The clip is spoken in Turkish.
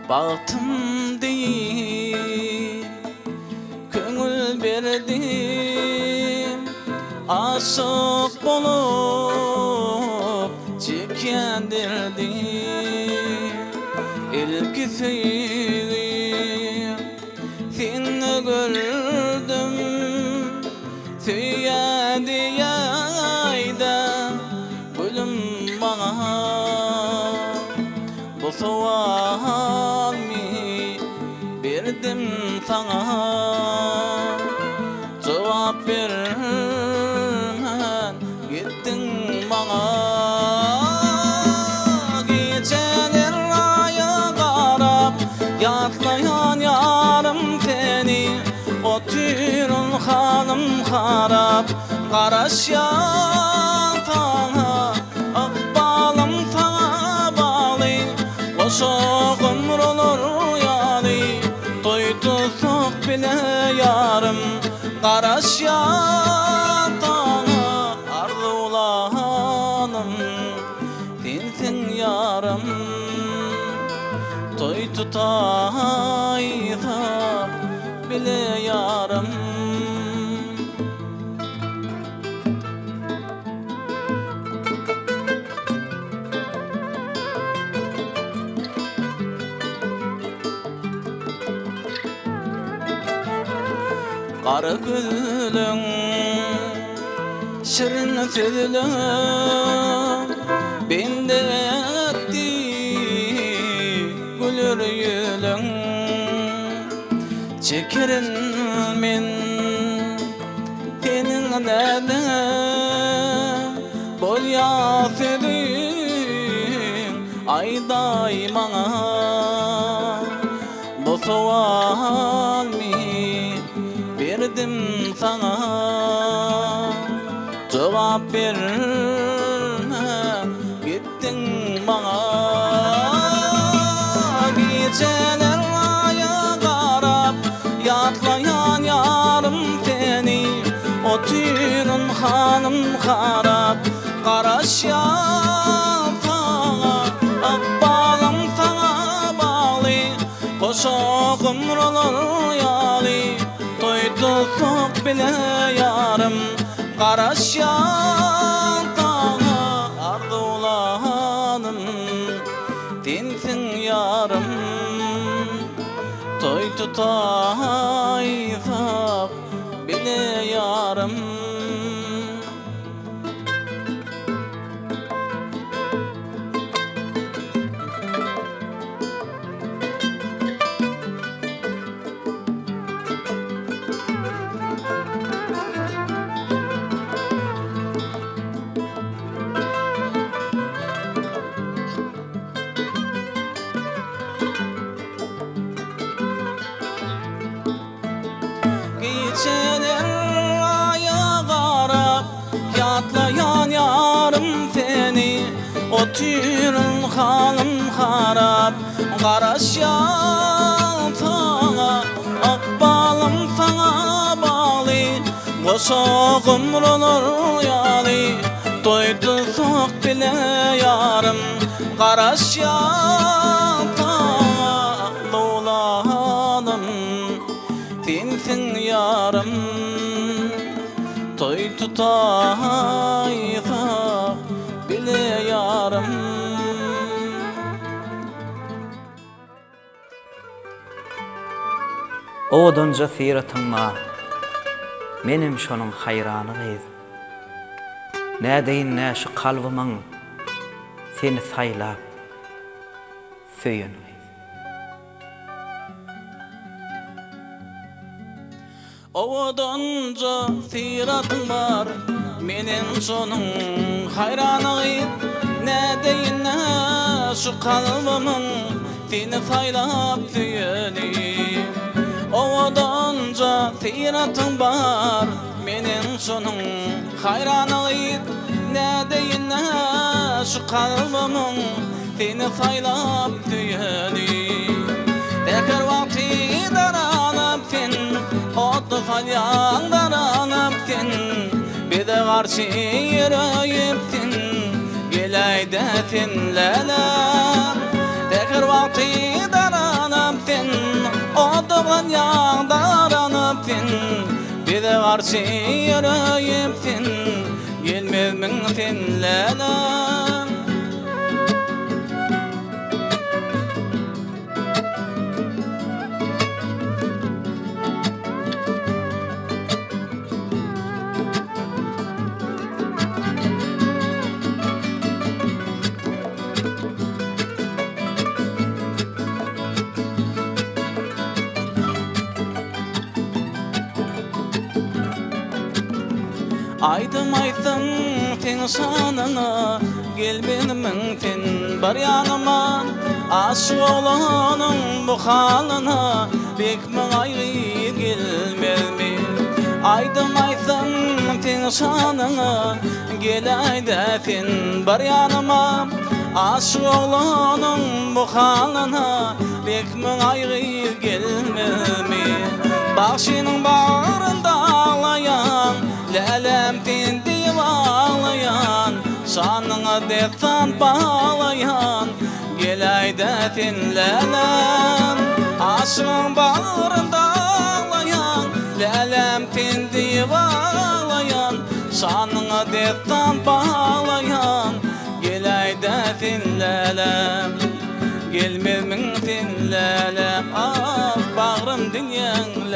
Baktım değil, köngül verdim, aşık bolup çekendirdim. İlk sevgim seni gördüm, söyledi yayda gülüm bana. Bu sual mi verdim sana, cevap vermen gittin bana. Geceler aya karab yatlayan yarım seni, oturun hanım harap karaş yatağına. Akbalım sana bağlı, koşuk ömür olur yani, doydusuk bile yarım karaş yatağına. Arzulanım sensin yarım, toy tutaysa bile yarım. Kara gülün şirin sözlü bende etti gülür yüzün. Çekerim men senin neden bol yasedin ayday bana. Bu sual mi verdim sana, cevap verme gittin bana. Geceler aya karab yatlayan yarım seni, oturun hanım harap karaş yatağa. Akbalım sana bağlı, koşuk ömür olur yani, doydusuk bile yarım karaş yatağa. Arzulanım sensin yarım, toy tutaysak bile yarım. Geceler aya karab yatlayan yarım seni, oturun hanım harap karaş yatağa. Akbalım sana bağlı, koşuk ömür olur yani, doydusuk bile yarım karaş yatağa. Ağlanım sensin yarım, toy tutaysa bile yarım. Oğudunca siratınma menim şonun hayranı gıyız. Ne deyin ne şu kalbımın seni saylap söyün gıyız. Oğudunca siratın var menim şonun hayranı gıyız. Ne deyin ne şu kalbımın seni saylap söyün. Oğudunca siratın var menim şonun hayranı gıyız. Ne deyin ne şu kalbımın seni saylap söyün. Tekrar vakti daranıp sen, otlu salyan daranıp sen, bir de karşı yürüyüp sen, geleyde senlele. Tekrar vakti daranıp Barçı yüreğimden gelmezmin senlelem. Aydım aydım ten sanına gelmenimin ten bar yanıma aşık olanın bu halına bekmen ayrı gelmezmi. Aydım aydım ten sanına gel ayda ten bar yanıma aşık olanın bu halına bekmen ayrı gelmezmi. Başının bağrında ağlayan lelem tindi bağlayan sanına destan bağlayan gel ayda tinlelem. Aşığın bağrında ağlayan lelem tindi bağlayan sanına destan bağlayan gel ayda tinlelem. Gelmezmin tinlelem ah bağrım dünyan